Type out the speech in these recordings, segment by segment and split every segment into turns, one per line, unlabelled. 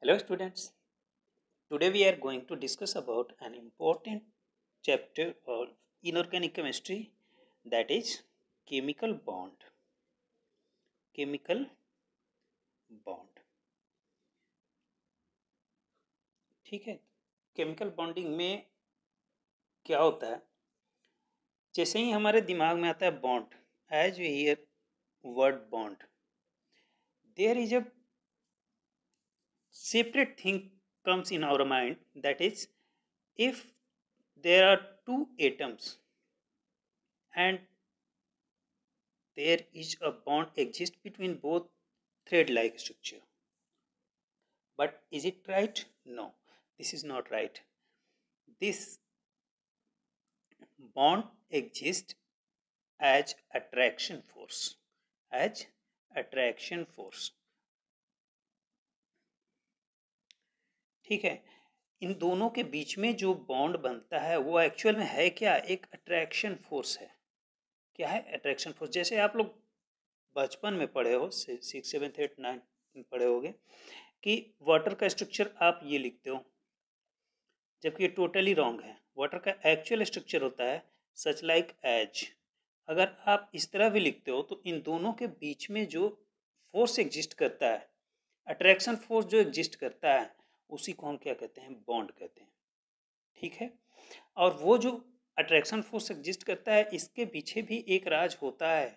Hello students, today we are going to discuss about an important chapter of inorganic chemistry, that is chemical bond. Chemical bond. ठीक है, chemical bonding में क्या होता है? जैसे ही हमारे दिमाग में आता है bond, as we hear word bond, there is a separate thing comes in our mind, that is, if there are two atoms and there is a bond exists between both thread like structure. But is it right? No, this is not right. This bond exists as attraction force. As attraction force. ठीक है, इन दोनों के बीच में जो bond बनता है वो actual में है क्या? एक अट्रैक्शन फोर्स है। क्या है अट्रैक्शन फोर्स? जैसे आप लोग बचपन में पढ़े हो, 6, 7, 8, 9 पढ़े होगे कि वाटर का स्ट्रक्चर आप ये लिखते हो, जबकि ये टोटली रॉन्ग है। वाटर का एक्चुअल स्ट्रक्चर होता है सच लाइक एज। अगर आप इस तरह भी लिखते हो तो इन दोनों के बीच में जो फोर्स एग्जिस्ट करता है, अट्रैक्शन फोर्स जो एग्जिस्ट करता है, उसी को हम क्या कहते हैं? बॉन्ड कहते हैं। ठीक है, और वो जो अट्रैक्शन फोर्स एग्जिस्ट करता है, इसके पीछे भी एक राज होता है।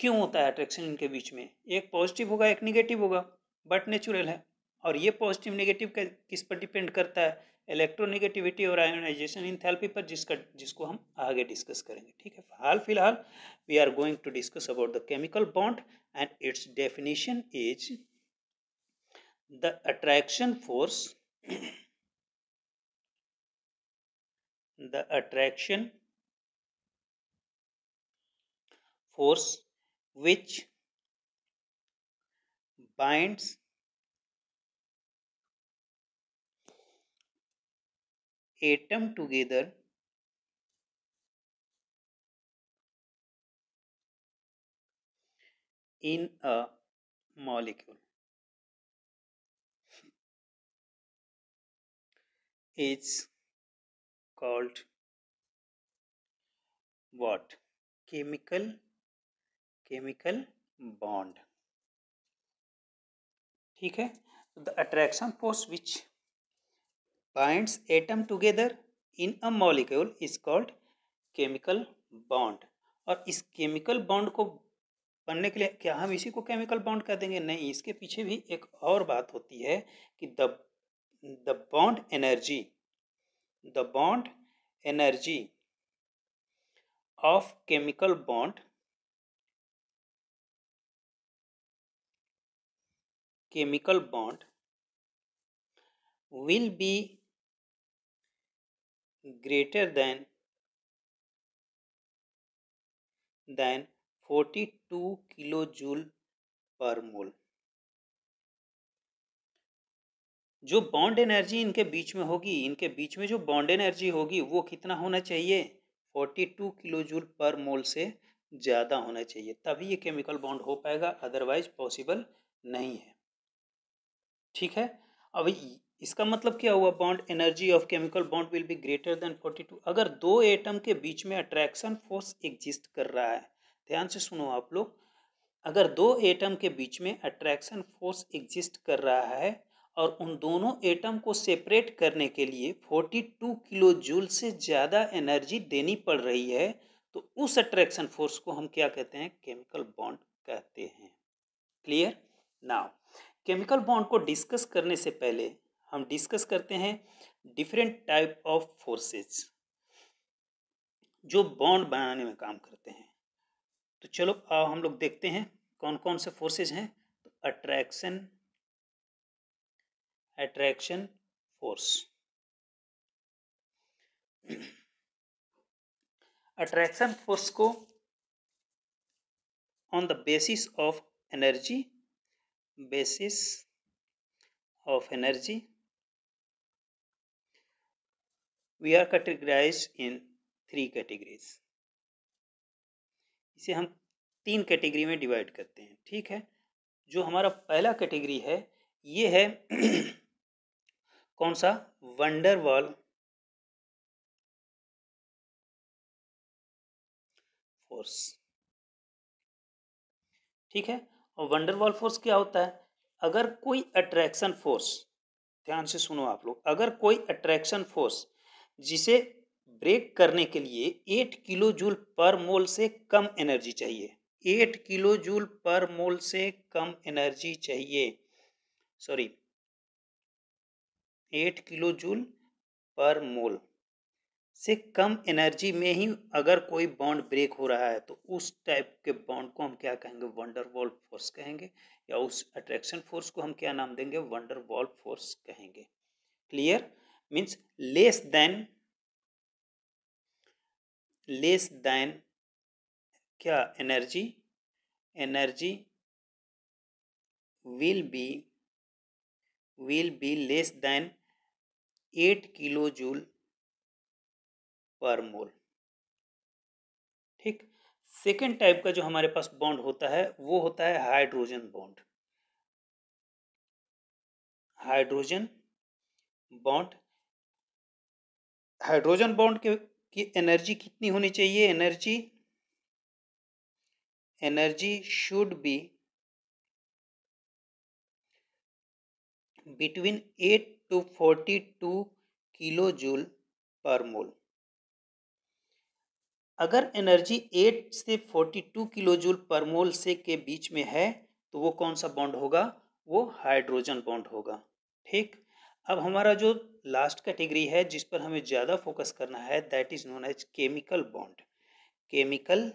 क्यों होता है अट्रैक्शन इनके बीच में? एक पॉजिटिव होगा, एक निगेटिव होगा, बट नेचुरल है। और ये पॉजिटिव नेगेटिव किस पर डिपेंड करता है? इलेक्ट्रोनेगेटिविटी और आयोनाइजेशन इंथैल्पी पर, जिसको हम आगे डिस्कस करेंगे। ठीक है, हाल फिलहाल we are going to discuss about the chemical bond and its definition is the attraction force the attraction force which binds atom together in a molecule is called what? Chemical bond. ठीक है, the attraction force which binds atom together in a molecule is called chemical bond. और इस chemical bond को बनने के लिए क्या हम इसी को केमिकल बॉन्ड कह देंगे? नहीं, इसके पीछे भी एक और बात होती है कि the bond energy of chemical bond will be greater than 42 kilojoule पर मोल। जो बॉन्ड एनर्जी इनके बीच में होगी, इनके बीच में जो बॉन्ड एनर्जी होगी वो कितना होना चाहिए? 42 किलोजूल पर मोल से ज़्यादा होना चाहिए, तभी ये केमिकल बॉन्ड हो पाएगा, अदरवाइज पॉसिबल नहीं है। ठीक है, अब इसका मतलब क्या हुआ? Bond energy of chemical bond will be greater than 42। अगर दो एटम के बीच में अट्रैक्शन फोर्स एग्जिस्ट कर रहा है, ध्यान से सुनो आप लोग, अगर दो एटम के बीच में अट्रैक्शन फोर्स एग्जिस्ट कर रहा है और उन दोनों एटम को सेपरेट करने के लिए 42 किलो जूल से ज़्यादा एनर्जी देनी पड़ रही है, तो उस अट्रैक्शन फोर्स को हम क्या कहते हैं? केमिकल बॉन्ड कहते हैं। क्लियर? नाउ केमिकल बॉन्ड को डिस्कस करने से पहले हम डिस्कस करते हैं डिफरेंट टाइप ऑफ फोर्सेस जो बॉन्ड बनाने में काम करते हैं। तो चलो आओ हम लोग देखते हैं कौन कौन से फोर्सेस हैं। तो अट्रैक्शन फोर्स। अट्रैक्शन फोर्स को on the basis of energy we are categorized in 3 categories। इसे हम 3 कैटेगरी में डिवाइड करते हैं। ठीक है, जो हमारा पहला कैटेगरी है ये है कौन सा, वंडरवॉल फोर्स। ठीक है, और वंडरवॉल फोर्स क्या होता है, अगर कोई अट्रैक्शन फोर्स, ध्यान से सुनो आप लोग, अगर कोई अट्रैक्शन फोर्स जिसे ब्रेक करने के लिए 8 किलो जूल पर मोल से कम एनर्जी चाहिए, 8 किलो जूल पर मोल से कम एनर्जी चाहिए, सॉरी 8 किलो जूल पर मोल से कम एनर्जी में ही अगर कोई बॉन्ड ब्रेक हो रहा है तो उस टाइप के बॉन्ड को हम क्या कहेंगे, वंडरवॉल फोर्स कहेंगे, या उस अट्रैक्शन फोर्स को हम क्या नाम देंगे, वंडरवॉल फोर्स कहेंगे। क्लियर, मीन्स लेस देन क्या, energy will be less than 8 kilo joule per mole. ठीक, सेकेंड टाइप का जो हमारे पास बॉन्ड होता है वो होता है hydrogen bond. Hydrogen bond, hydrogen bond की एनर्जी कितनी होनी चाहिए, energy should be between 8 to 42 kilo joule per mole. अगर एनर्जी 8 से 42 किलो जूल पर मोल से के बीच में है तो वो कौन सा बॉन्ड होगा, वो हाइड्रोजन बॉन्ड होगा। ठीक, अब हमारा जो लास्ट कैटेगरी है जिस पर हमें ज़्यादा फोकस करना है that is known as chemical bond. Chemical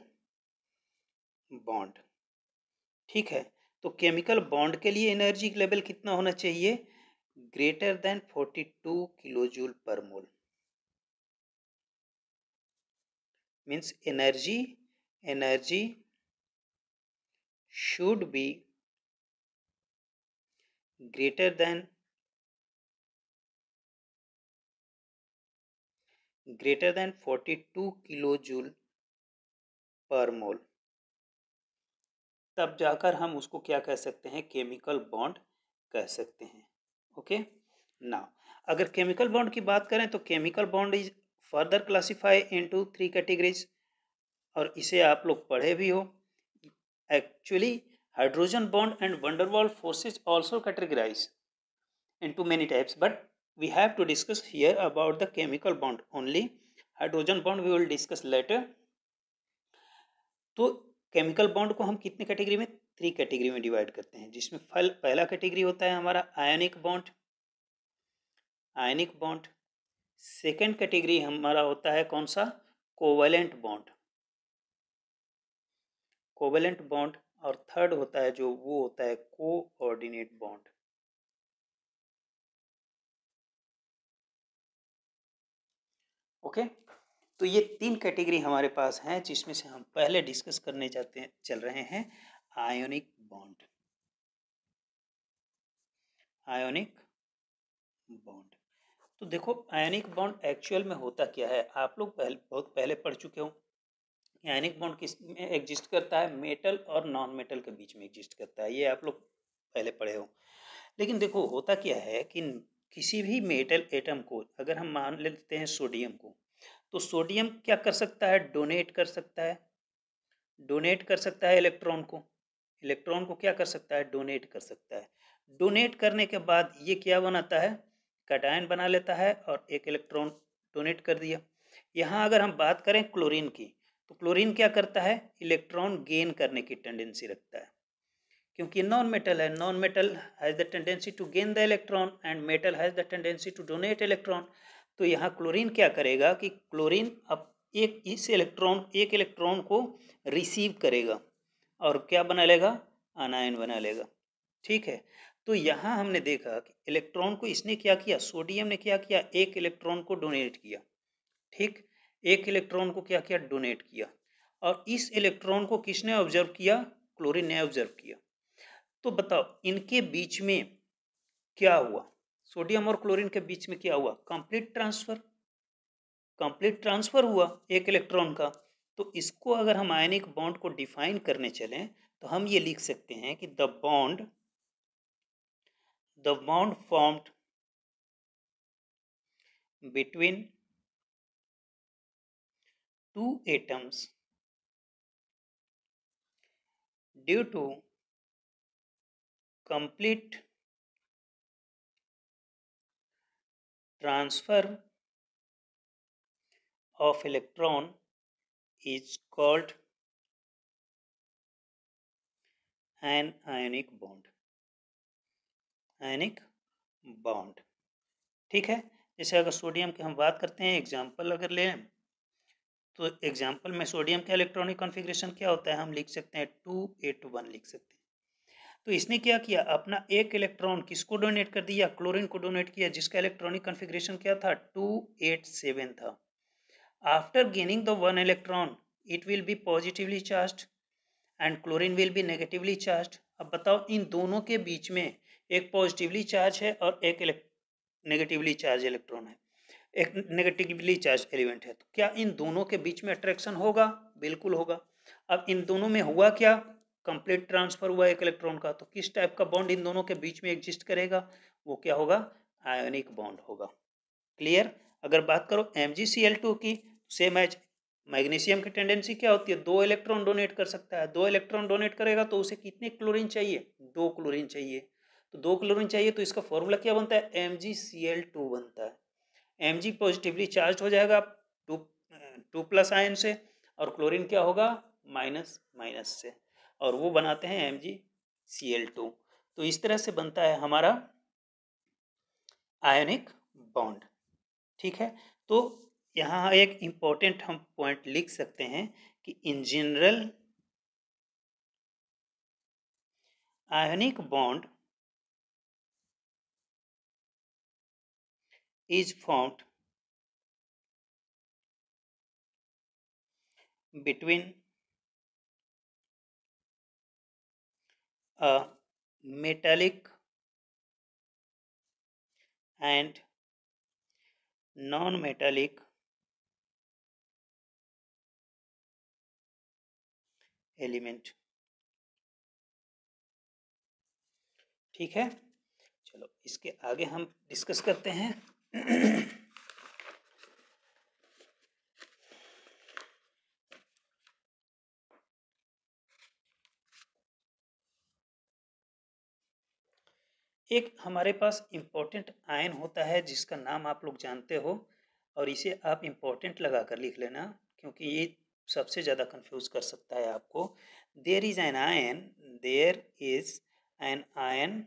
bond, ठीक है, तो केमिकल बॉन्ड के लिए एनर्जी लेवल कितना होना चाहिए, greater than 42 kilo joule per mole. Means energy should be greater than 42 kilo joule per mole, तब जाकर हम उसको क्या कह सकते हैं, केमिकल बॉन्ड कह सकते हैं। ओके, नाउ अगर केमिकल बॉन्ड की बात करें तो chemical bond is further classify into 3 categories, और इसे आप लोग पढ़े भी हो। Actually hydrogen bond and van der Waals forces also categorize into many types, but we have to discuss here about the chemical bond only. Hydrogen bond we will discuss later. तो chemical bond को हम कितने कैटेगरी में, 3 category में divide करते हैं, जिसमें पहला कैटेगरी होता है हमारा आयनिक बॉन्ड। सेकेंड कैटेगरी हमारा होता है कौन सा, कोवेलेंट बॉन्ड, और थर्ड होता है जो वो होता है कोऑर्डिनेट बॉन्ड। ओके, तो ये 3 कैटेगरी हमारे पास हैं जिसमें से हम पहले डिस्कस करने चल रहे हैं आयोनिक बॉन्ड। तो देखो आयोनिक बॉन्ड एक्चुअल में होता क्या है, आप लोग बहुत पहले पढ़ चुके हो। आयोनिक बॉन्ड किस में एग्जिस्ट करता है, मेटल और नॉन मेटल के बीच में एग्जिस्ट करता है, ये आप लोग पहले पढ़े हो। लेकिन देखो होता क्या है कि किसी भी मेटल एटम को अगर हम मान लेते हैं सोडियम को, तो सोडियम क्या कर सकता है, डोनेट कर सकता है इलेक्ट्रॉन को क्या कर सकता है, डोनेट कर सकता है। डोनेट करने के बाद ये क्या बनाता है, कैटायन बना लेता है और एक इलेक्ट्रॉन डोनेट कर दिया। यहाँ अगर हम बात करें क्लोरीन की, तो क्लोरीन क्या करता है, इलेक्ट्रॉन गेन करने की टेंडेंसी रखता है, क्योंकि नॉन मेटल है, non metal has the tendency to gain the electron and metal has the tendency to donate electron. तो यहाँ क्लोरीन क्या करेगा कि क्लोरीन अब एक इलेक्ट्रॉन को रिसीव करेगा और क्या बना लेगा, आनायन बना लेगा। ठीक है, तो यहाँ हमने देखा कि इलेक्ट्रॉन को इसने क्या किया, सोडियम ने क्या किया, एक इलेक्ट्रॉन को डोनेट किया। ठीक, एक इलेक्ट्रॉन को क्या किया, डोनेट किया, और इस इलेक्ट्रॉन को किसने ऑब्जर्व किया, क्लोरीन ने ऑब्जर्व किया। तो बताओ इनके बीच में क्या हुआ, सोडियम और क्लोरीन के बीच में क्या हुआ, कंप्लीट ट्रांसफर हुआ एक इलेक्ट्रॉन का। तो इसको अगर हम आयनिक बॉन्ड को डिफाइन करने चलें तो हम ये लिख सकते हैं कि the the bond formed between two atoms due to complete transfer of electron is called an ionic bond. Ionic bond, ठीक है। जैसे अगर सोडियम की हम बात करते हैं, एग्जाम्पल अगर लें तो एग्जाम्पल में सोडियम का इलेक्ट्रॉनिक कॉन्फ़िगरेशन क्या होता है, हम लिख सकते हैं 281 लिख सकते हैं। तो इसने क्या किया, अपना एक इलेक्ट्रॉन किसको डोनेट कर दिया, क्लोरीन को डोनेट किया, जिसका इलेक्ट्रॉनिक कॉन्फ़िगरेशन क्या था, 287 था। After gaining the one electron it will be positively charged and chlorine will be negatively charged. अब बताओ, इन दोनों के बीच में एक पॉजिटिवली चार्ज है और एक नेगेटिवली चार्ज इलेक्ट्रॉन है, एक नेगेटिवली चार्ज एलिमेंट है। तो क्या इन दोनों के बीच में अट्रैक्शन होगा, बिल्कुल होगा। अब इन दोनों में हुआ क्या, कंप्लीट ट्रांसफर हुआ एक इलेक्ट्रॉन का, तो किस टाइप का बॉन्ड इन दोनों के बीच में एग्जिस्ट करेगा, वो क्या होगा, आयोनिक बॉन्ड होगा। क्लियर। अगर बात करो MgCl2 की, सेम एज मैग्नीशियम की टेंडेंसी क्या होती है, 2 इलेक्ट्रॉन डोनेट कर सकता है, 2 इलेक्ट्रॉन डोनेट करेगा तो उसे कितने क्लोरीन चाहिए, 2 क्लोरीन चाहिए। तो 2 क्लोरीन चाहिए तो इसका फॉर्मूला क्या बनता है, MgCl2 बनता है। Mg पॉजिटिवली चार्ज हो जाएगा टू प्लस आयन से, और क्लोरीन क्या होगा, माइनस माइनस से, और वो बनाते हैं MgCl2। तो इस तरह से बनता है हमारा आयनिक बॉन्ड, ठीक है। तो यहाँ एक इम्पोर्टेंट हम पॉइंट लिख सकते हैं कि in general ionic bond is formed between a metallic and non-metallic element, ठीक है। चलो इसके आगे हम डिस्कस करते हैं। एक हमारे पास इम्पोर्टेंट आयन होता है जिसका नाम आप लोग जानते हो, और इसे आप इम्पोर्टेंट लगा कर लिख लेना, क्योंकि ये सबसे ज़्यादा कंफ्यूज कर सकता है आपको। There is an ion, there is an ion,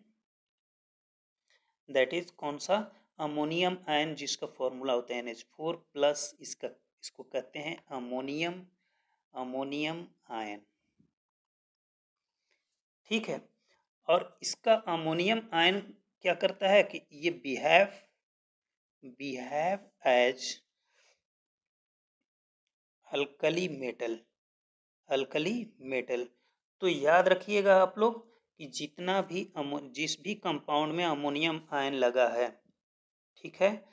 that is कौन सा, अमोनियम आयन, जिसका फॉर्मूला होता है NH4 प्लस, इसको कहते हैं अमोनियम आयन, ठीक है। और इसका अमोनियम आयन क्या करता है कि ये बिहेव एज अल्कली मेटल। तो याद रखिएगा आप लोग कि जिस भी कंपाउंड में अमोनियम आयन लगा है, ठीक है,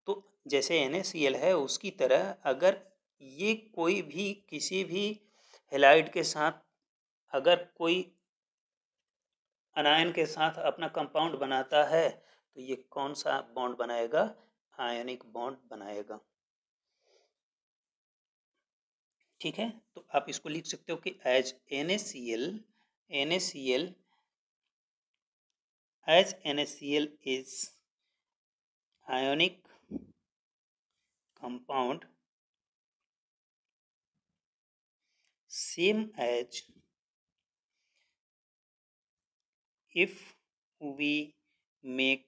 तो जैसे NaCl है उसकी तरह अगर ये कोई भी किसी भी हेलाइड के साथ अगर कोई अनायन के साथ अपना कंपाउंड बनाता है तो ये कौन सा बॉन्ड बनाएगा, आयनिक बॉन्ड बनाएगा, ठीक है। तो आप इसको लिख सकते हो कि as NaCl is ionic compound same as if we make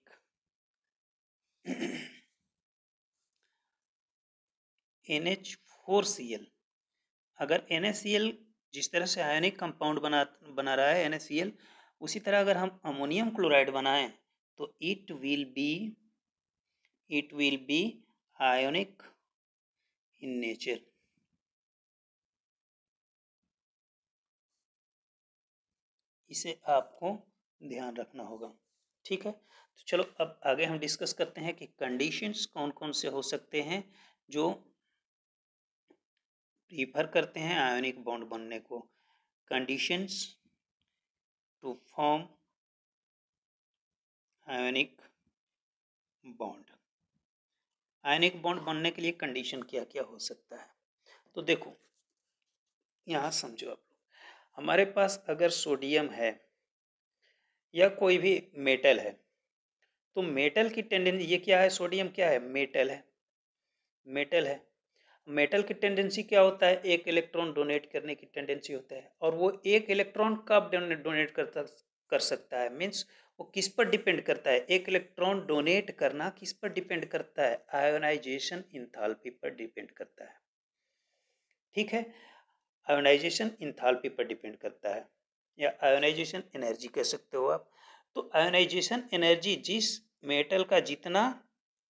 NH4Cl। अगर NaCl जिस तरह से आयनिक कंपाउंड बना रहा है NaCl, उसी तरह अगर हम अमोनियम क्लोराइड बनाएं तो it will be ionic in nature. इसे आपको ध्यान रखना होगा, ठीक है। तो चलो अब आगे हम डिस्कस करते हैं कि कंडीशंस कौन कौन से हो सकते हैं जो प्रीफर करते हैं आयोनिक बॉन्ड बनने को। Conditions to form ionic bond. Ionic bond बनने के लिए कंडीशन क्या क्या हो सकता है? तो देखो यहाँ समझो आप, हमारे पास अगर सोडियम है या कोई भी मेटल है, तो मेटल की टेंडेंसी, ये क्या है, सोडियम क्या है, मेटल है, मेटल है। मेटल की टेंडेंसी क्या होता है, एक इलेक्ट्रॉन डोनेट करने की टेंडेंसी होता है। और वो एक इलेक्ट्रॉन कब डोनेट कर सकता है, मीन्स वो किस पर डिपेंड करता है, एक इलेक्ट्रॉन डोनेट करना किस पर डिपेंड करता है, आयोनाइजेशन इंथैल्पी पर डिपेंड करता है। ठीक है, आयोनाइजेशन इंथैल्पी पर डिपेंड करता है, या आयोनाइजेशन एनर्जी कह सकते हो आप। तो आयोनाइजेशन एनर्जी जिस मेटल का जितना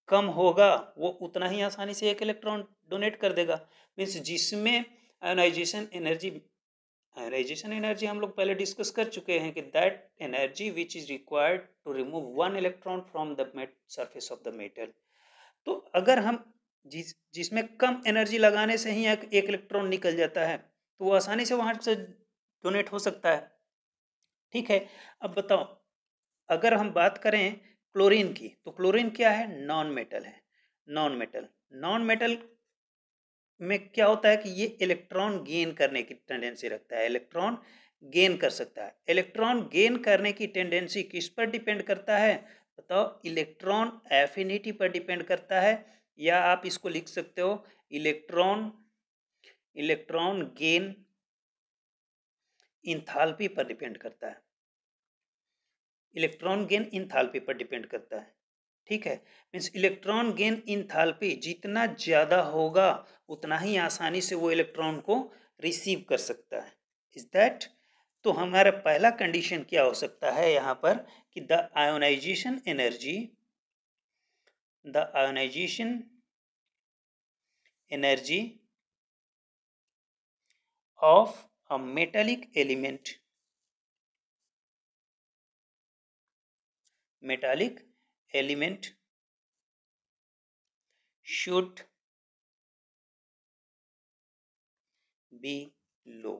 कम होगा वो उतना ही आसानी से एक इलेक्ट्रॉन डोनेट कर देगा। मीन्स जिसमें आयोनाइजेशन एनर्जी हम लोग पहले डिस्कस कर चुके हैं कि that energy which is required to remove one electron from the surface of the metal. तो अगर हम जिसमें कम एनर्जी लगाने से ही एक इलेक्ट्रॉन निकल जाता है, तो वो आसानी से वहां से डोनेट हो सकता है। ठीक है, अब बताओ, अगर हम बात करें क्लोरीन की, तो क्लोरीन क्या है, नॉन मेटल है। नॉन मेटल में क्या होता है कि ये इलेक्ट्रॉन गेन करने की टेंडेंसी रखता है, इलेक्ट्रॉन गेन कर सकता है। इलेक्ट्रॉन गेन करने की टेंडेंसी किस पर डिपेंड करता है, बताओ, इलेक्ट्रॉन एफिनिटी पर डिपेंड करता है, या आप इसको लिख सकते हो इलेक्ट्रॉन गेन इंथैल्पी पर डिपेंड करता है, इलेक्ट्रॉन गेन इंथैल्पी पर डिपेंड करता है। ठीक है, मीन्स इलेक्ट्रॉन गेन इंथैल्पी जितना ज़्यादा होगा उतना ही आसानी से वो इलेक्ट्रॉन को रिसीव कर सकता है। Is that? तो हमारा पहला कंडीशन क्या हो सकता है यहाँ पर कि the ionization energy of a metallic element should be low।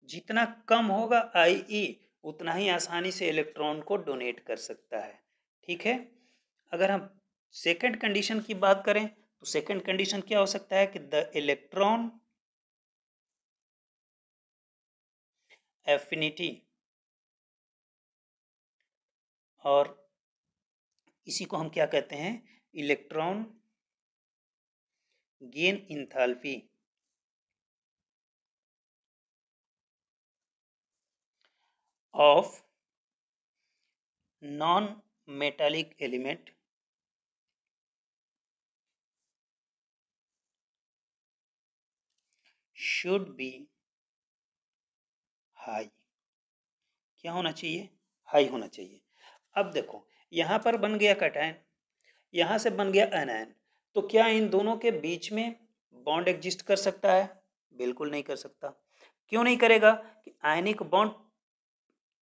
जितना कम होगा IE उतना ही आसानी से इलेक्ट्रॉन को डोनेट कर सकता है। ठीक है, अगर हम सेकंड कंडीशन की बात करें तो सेकंड कंडीशन क्या हो सकता है कि द इलेक्ट्रॉन एफिनिटी, और इसी को हम क्या कहते हैं, electron gain enthalpy of non metallic element should be high. क्या होना चाहिए, हाई होना चाहिए। अब देखो यहाँ पर बन गया कैटायन, यहाँ से बन गया एनायन, तो क्या इन दोनों के बीच में बॉन्ड एग्जिस्ट कर सकता है, बिल्कुल नहीं कर सकता। क्यों नहीं करेगा, कि आयनिक बॉन्ड,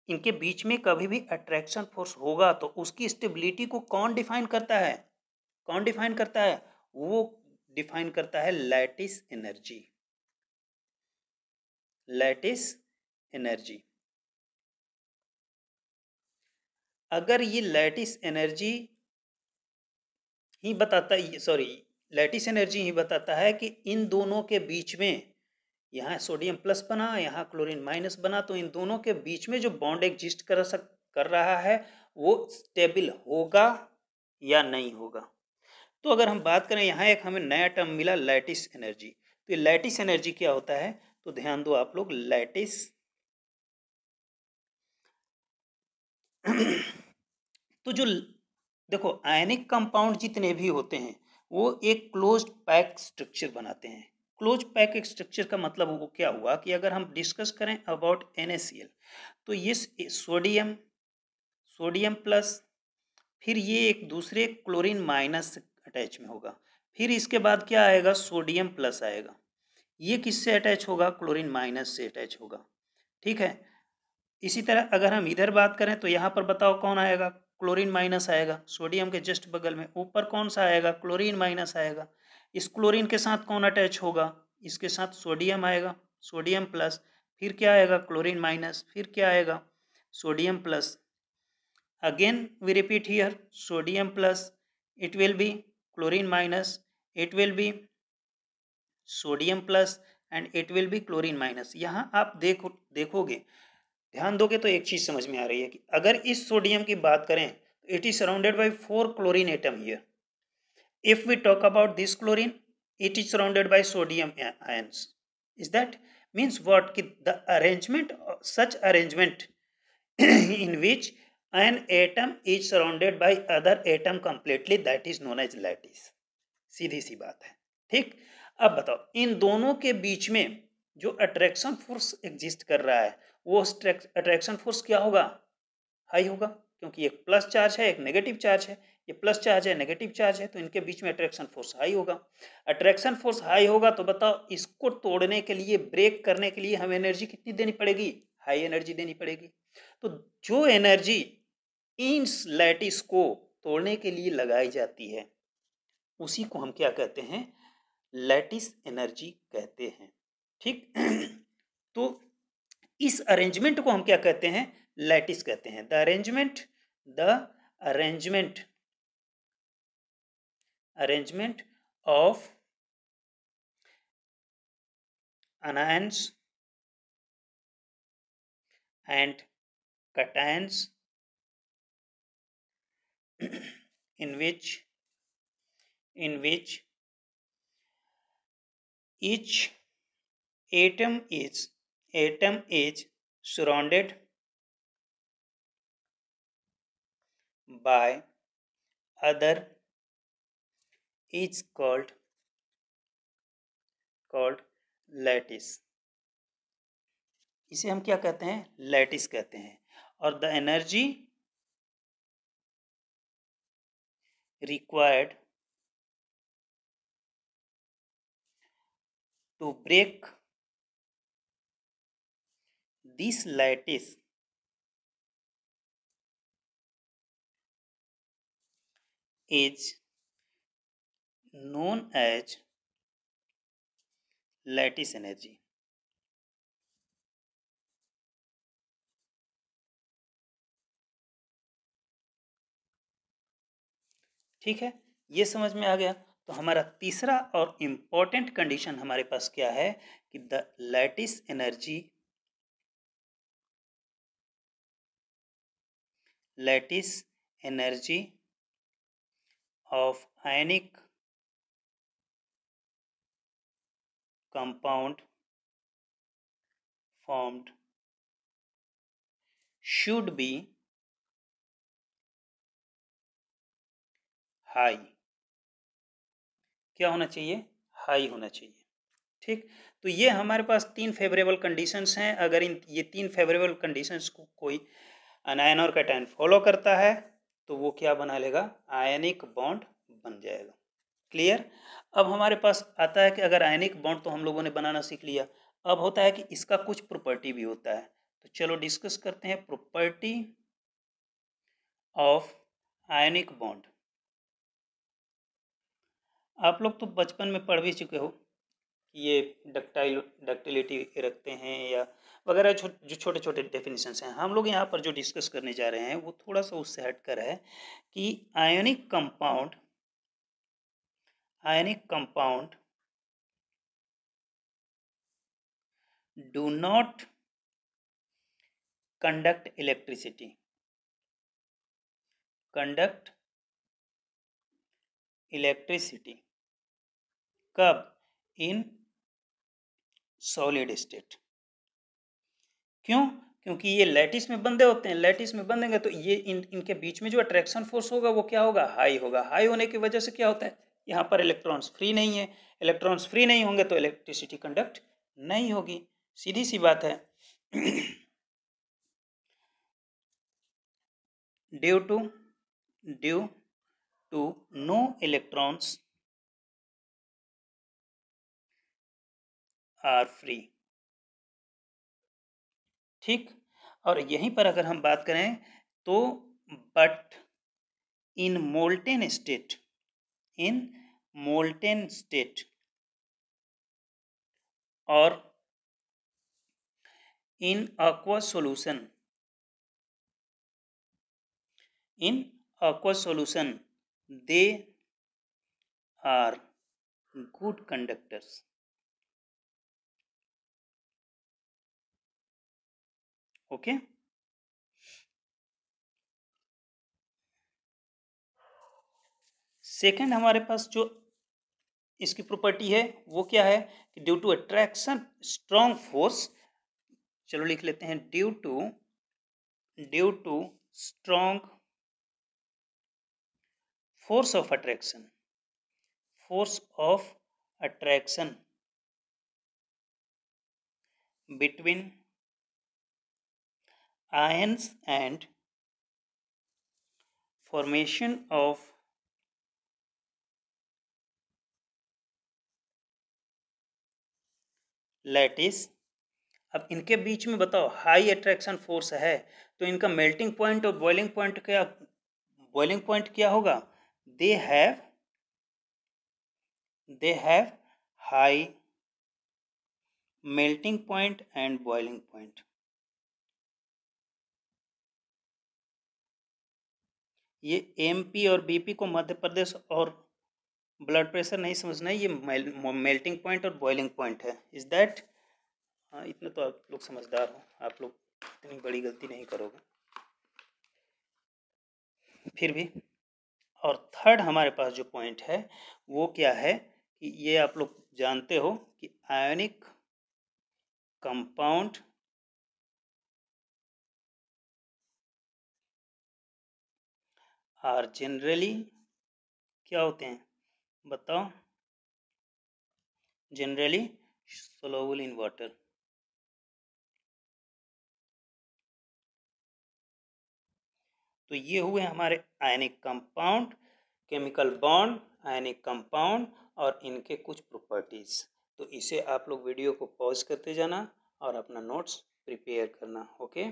इनके बीच में कभी भी अट्रैक्शन फोर्स होगा तो उसकी स्टेबिलिटी को कौन डिफाइन करता है, वो डिफाइन करता है लैटिस एनर्जी। अगर ये लैटिस एनर्जी ही बताता है, सॉरी, लैटिस एनर्जी ही बताता है कि इन दोनों के बीच में, यहाँ सोडियम प्लस बना, यहाँ क्लोरीन माइनस बना, तो इन दोनों के बीच में जो बॉन्ड एग्जिस्ट कर रहा है वो स्टेबल होगा या नहीं होगा। तो अगर हम बात करें, यहाँ एक हमें नया टर्म मिला, लैटिस एनर्जी। तो ये लैटिस एनर्जी क्या होता है, तो ध्यान दो आप लोग, लैटिस तो जो देखो आयनिक कंपाउंड जितने भी होते हैं वो एक क्लोज्ड पैक स्ट्रक्चर बनाते हैं। क्लोज पैक स्ट्रक्चर का मतलब वो क्या हुआ कि अगर हम डिस्कस करें अबाउट NaCl, तो ये सोडियम प्लस, फिर ये एक दूसरे क्लोरीन माइनस से अटैच में होगा, फिर इसके बाद क्या आएगा, सोडियम प्लस आएगा, ये किससे अटैच होगा, क्लोरीन माइनस से अटैच होगा। ठीक है, इसी तरह अगर हम इधर बात करें तो यहाँ पर बताओ कौन आएगा, क्लोरीन माइनस आएगा, सोडियम के जस्ट बगल में ऊपर कौन सा आएगा, क्लोरीन माइनस आएगा। इस क्लोरीन के साथ कौन अटैच होगा, इसके साथ सोडियम आएगा, सोडियम प्लस, फिर क्या आएगा, क्लोरीन माइनस, फिर क्या आएगा, sodium plus, Again we repeat here, sodium plus, it will be chlorine minus, it will be sodium plus and it will be chlorine minus. यहाँ आप देखोगे, ध्यान दोगे तो एक चीज समझ में आ रही है कि अगर इस सोडियम की बात करें तो it is surrounded by 4 chlorine atom here. If we talk about this chlorine, it is surrounded by sodium ions. Is that means what कि the arrangement, such arrangement in which an atom is surrounded by other atom completely, that is known as lattice। सीधी सी बात है, ठीक। अब बताओ, इन दोनों के बीच में जो अट्रैक्शन फोर्स एग्जिस्ट कर रहा है, वो अट्रैक्शन फोर्स क्या होगा? हाई होगा, क्योंकि एक प्लस चार्ज है, एक नेगेटिव चार्ज है। ये प्लस चार्ज है, नेगेटिव चार्ज है, तो इनके बीच में अट्रैक्शन फोर्स हाई होगा। अट्रैक्शन फोर्स हाई होगा तो बताओ, इसको तोड़ने के लिए, ब्रेक करने के लिए हमें एनर्जी कितनी देनी पड़ेगी? हाई एनर्जी देनी पड़ेगी। तो जो एनर्जी इन लैटिस को तोड़ने के लिए लगाई जाती है, उसी को हम क्या कहते हैं? लैटिस एनर्जी कहते हैं, ठीक। तो इस अरेंजमेंट को हम क्या कहते हैं? लैटिस कहते हैं। The arrangement of anions and cations in which each atom is surrounded by other is called lattice। इसे हम क्या कहते हैं? लैटिस कहते हैं। और the energy required to break this lattice is known as lattice energy। ठीक है, ये समझ में आ गया। तो हमारा तीसरा और इम्पोर्टेंट कंडीशन हमारे पास क्या है कि the lattice energy of ionic compound formed should be high। क्या होना चाहिए? हाई होना चाहिए, ठीक। तो ये हमारे पास 3 फेवरेबल कंडीशंस हैं। अगर ये 3 फेवरेबल कंडीशंस को कोई अनायन और कैटायन फॉलो करता है तो वो क्या बना लेगा? आयनिक बॉन्ड बन जाएगा। क्लियर? अब हमारे पास आता है कि अगर आयनिक बॉन्ड तो हम लोगों ने बनाना सीख लिया, अब होता है कि इसका कुछ प्रॉपर्टी भी होता है। तो चलो डिस्कस करते हैं प्रॉपर्टी ऑफ आयनिक बॉन्ड। आप लोग तो बचपन में पढ़ भी चुके हो कि ये डक्टिलिटी रखते हैं या वगैरह, जो छोटे छोटे डेफिनेशंस हैं। हम लोग यहाँ पर जो डिस्कस करने जा रहे हैं वो थोड़ा सा उससे हटकर है कि ionic compound do not conduct electricity कब? In solid state. क्यों? क्योंकि ये लैटिस में बंधे होते हैं। लैटिस में बंधेंगे तो ये इनके बीच में जो अट्रैक्शन फोर्स होगा वो क्या होगा? हाई होगा। हाई होने की वजह से क्या होता है? यहाँ पर इलेक्ट्रॉन्स फ्री नहीं है। इलेक्ट्रॉन्स फ्री नहीं होंगे तो इलेक्ट्रिसिटी कंडक्ट नहीं होगी, सीधी सी बात है। Due to no electrons are free, ठीक। और यहीं पर अगर हम बात करें तो बट इन मोल्टेन स्टेट और इन aqueous solution in aqueous solution they are good conductors. Okay second हमारे पास जो इसकी प्रॉपर्टी है वो क्या है कि due to attraction strong force, चलो लिख लेते हैं due to strong force of attraction between ions and formation of lattice. अब इनके बीच में बताओ हाई अट्रैक्शन फोर्स है तो इनका मेल्टिंग पॉइंट और बॉइलिंग पॉइंट क्या होगा? They have high melting point and boiling point. ये एमपी और बीपी को मध्य प्रदेश और ब्लड प्रेशर नहीं समझना है, ये मेल्टिंग पॉइंट और बॉइलिंग पॉइंट है। Is that? हाँ, इतना तो आप लोग समझदार हो, आप लोग इतनी बड़ी गलती नहीं करोगे फिर भी। और थर्ड हमारे पास जो पॉइंट है वो क्या है कि ये आप लोग जानते हो कि आयोनिक कंपाउंड आर जनरली क्या होते हैं बताओ? Generally soluble in water। तो ये हुए हमारे ionic compound, chemical bond, ionic compound और इनके कुछ प्रॉपर्टीज। तो इसे आप लोग वीडियो को पॉज करते जाना और अपना नोट्स प्रिपेयर करना। ओके।